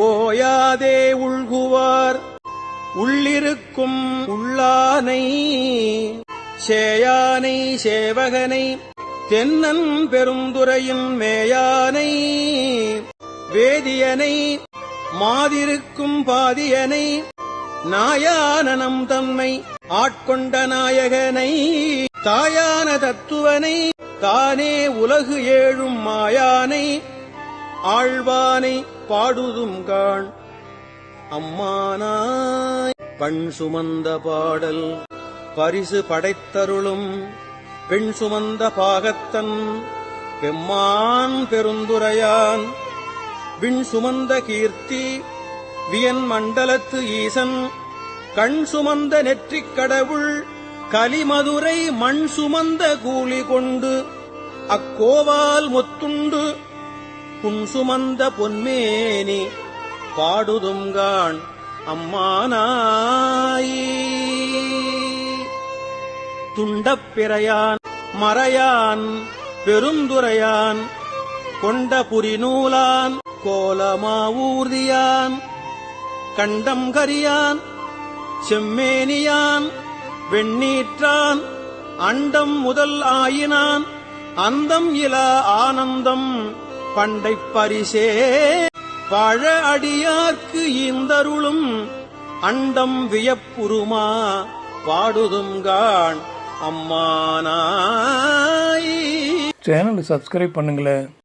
ஓயாதே உள்குவார் உள்ளிருக்கும் உள்ளானை சேயானை சேவகனை தென்னன் பெருந்துறையின் மேயானை வேதியனை மாதிருக்கும் பாதியனை நாயானனம் தம்மை ஆட்கொண்ட நாயகனை தாயான தத்துவனை தானே உலகு ஏழும் மாயானை ஆழ்வானை பாடுதும் காண் அம்மானாய் பண் சுமந்த பாடல் பரிசு படைத்தருளும் பெண் சுமந்த பாகத்தன் பெம்மான் பெருந்துரையான் விண் சுமந்த கீர்த்தி வியன் மண்டலத்து ஈசன் கண் சுமந்த நெற்றிக் கடவுள் கலிமதுரை மண் சுமந்த கூலி கொண்டு அக்கோவால் முத்துண்டு புன் சுமந்த பொன்மேனி பாடுதுங்கான் அம்மானாய் துண்டப்பிறையான் மறையான் பெருந்துரையான் கொண்ட புரிநூலான் கோலமாவூர்தியான் கண்டம் கரியான் செம்மேனியான் வெண்ணீற்றான் அண்டம் முதல் ஆயினான் அந்தம் இலா ஆனந்தம் பண்டைப் பரிசே பழ அடியார்க்கு ஈந்தருளும் அண்டம் வியப்புருமா பாடுதுங்கான் அம்மானாய். சேனல் சப்ஸ்கிரைப் பண்ணுங்களேன்.